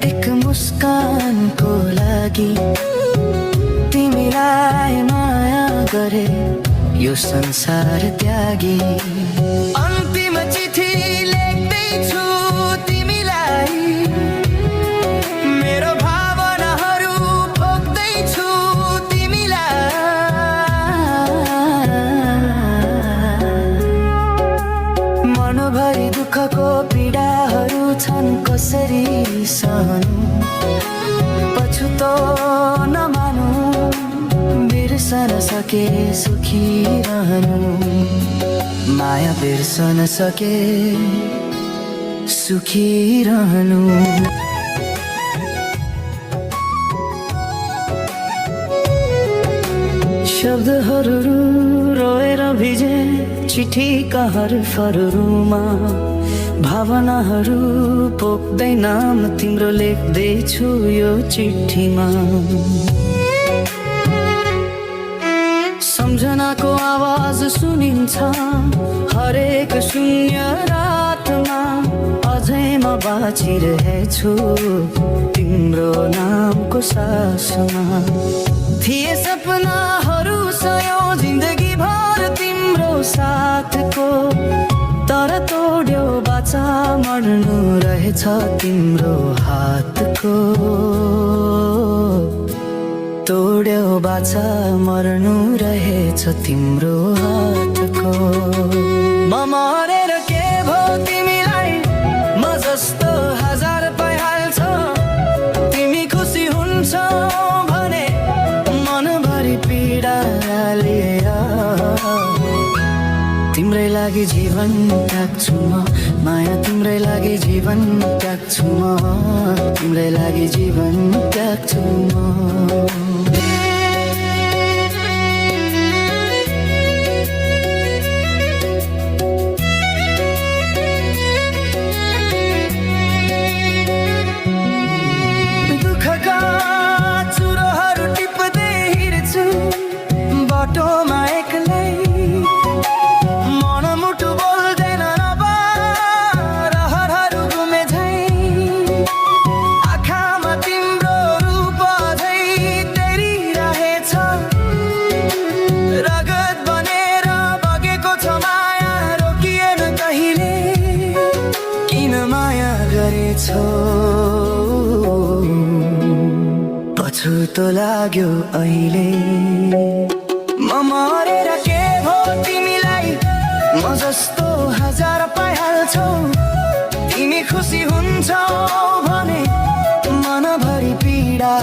एक मुस्कानको लागि तिमीलाई माया गरे यो संसार त्यागी। अन्तिम चिठी लेख्दैछु तिमीलाई, मेरो भावनाहरू पोख्दैछु तिमीलाई। मनभरि दुःखको पीडाहरू छन् कसरी सहनु, पछुतो नमानु, बिर्सन सके सुखी रहनु। माया बिर्सन सके सुखी रहनु। शब्दहरू रोएर भिजे चिठीका हरफहरूमा, भावनाहरू पोख्दै नाम तिम्रो लेख्दैछु यो चिठीमा। सम्झनाको आवाज सुनिन्छ हरेक शून्य रातमा, अझै म बाँचिरहेछु तिम्रो नामको सासमा। थिए सपनाहरू सयौं जिन्दगी भर तिम्रो साथको, तर तोड्यो बाचा मर्नु रहेछ तिम्रो हातको। तोड्यो बाचा मर्नु रहेछ तिम्रो हातको। म मरेर के भो तिमीलाई, म जस्तो हजार पाइहाल्छ। तिमी खुसी हुन्छौ भने मनभरि पीडा लिएर तिम्रै लागि जीवन त्याग्छु म। माया तिम्रै लागि जीवन त्याग्छु म, तिम्रै लागि जीवन त्याग्छु म। दुःखका चुरोहरू टिप्दै हिँड्छु बाटोमा एक्लै, मनमुटु बोल्दैन अब रहरहरू घुमे झै। आँखामा तिम्रो रूप झै तेरिरहेछ, रगत बनेर बगेको छ माया रोकिएन कहिले। किन माया गरेछौ पछुतो लाग्यो अहिले। म मरेर के भो तिमीलाई, म जस्तो हजार पाइहाल्छौ। तिमी खुसी हुन्छौ भने मनभरि पीडा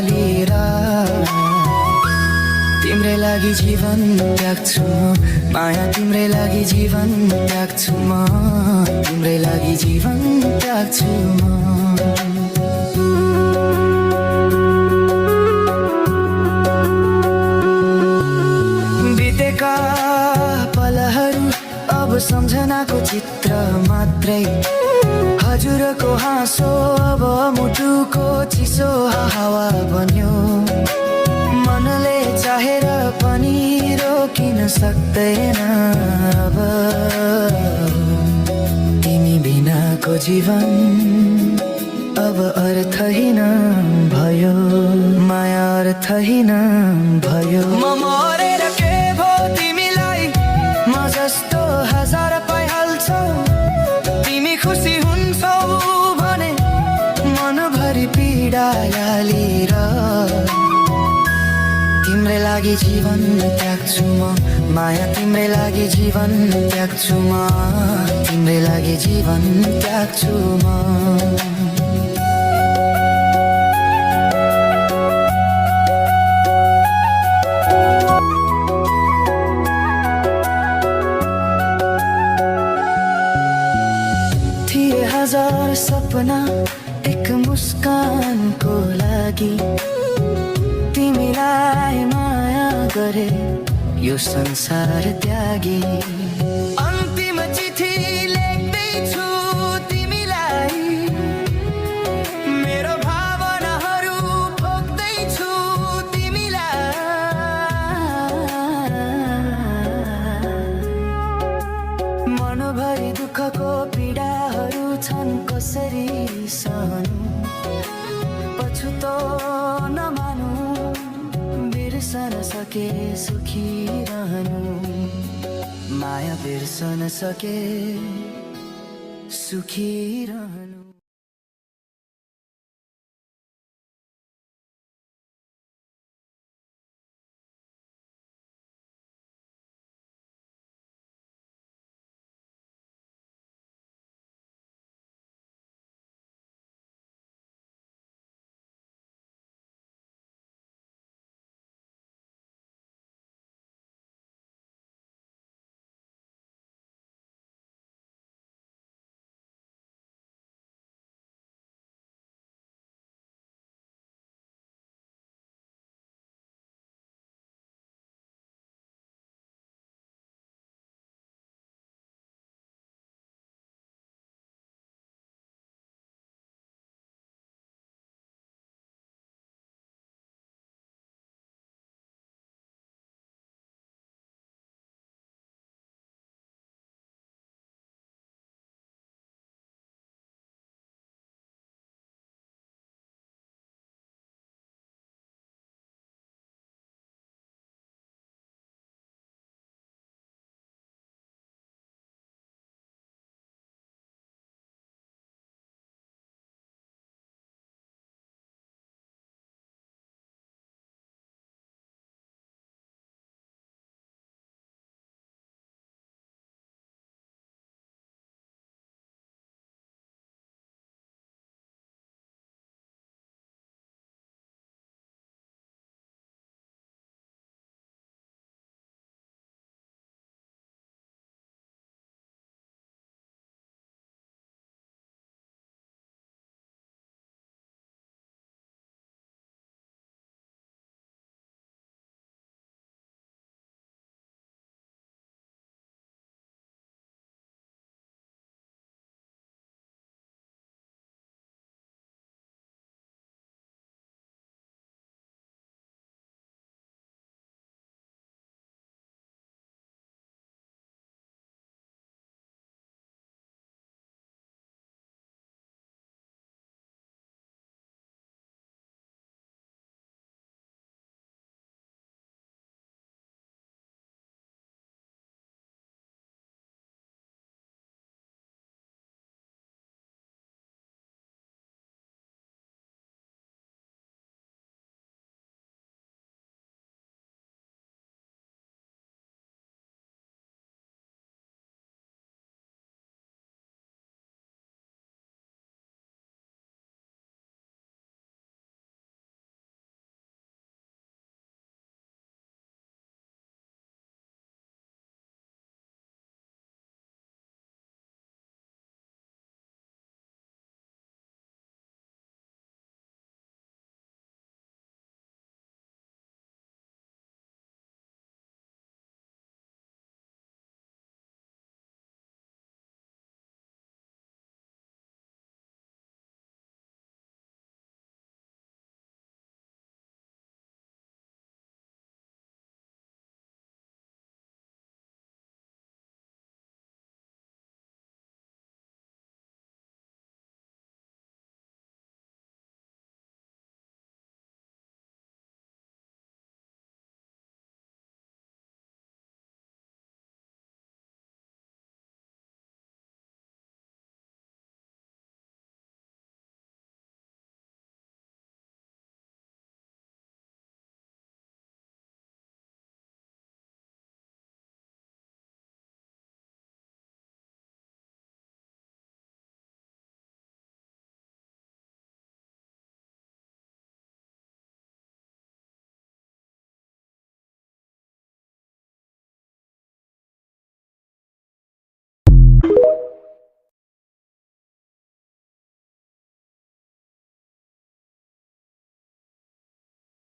लिएर तिम्रै लागि जीवन त्याग्छु म। माया तिम्रै लागि जीवन त्याग्छु म, तिम्रै लागि जीवन त्याग्छु म। बितेका पलहरू अब सम्झनाको चित्र मात्रै, हजुरको हाँसो अब मुटुको चिसो हावा बन्यो। मनले चाहेर पनि रोकिन सक्दैन अब, तिमी बिनाको जीवन अब अर्थहीन भयो। माया अर्थहीन भयो। म मरेर के भो तिमीलाई, म जस्तो हजार पाइहाल्छौ। तिमी खुसी हुन्छौ भने मनभरि पीडा लिएर तिम्रै लागि जीवन त्याग्छु म। माया तिम्रै लागि जीवन त्याग्छु म, तिम्रै लागि जीवन त्याग्छु म। थिए हजार सपना एक मुस्कानको लागि, तिमीलाई माया गरे यो संसार त्यागी। अन्तिम चिठी लेख्दैछु तिमीलाई, मेरो भावनाहरू पोख्दैछु तिमीलाई। मनभरि दुःखको पीडाहरू छन् कसरी सहनु, गुस्सो नमानु, बिर्सन सके सुखी रहनु, माया बिर्सन सके सुखी रहनु।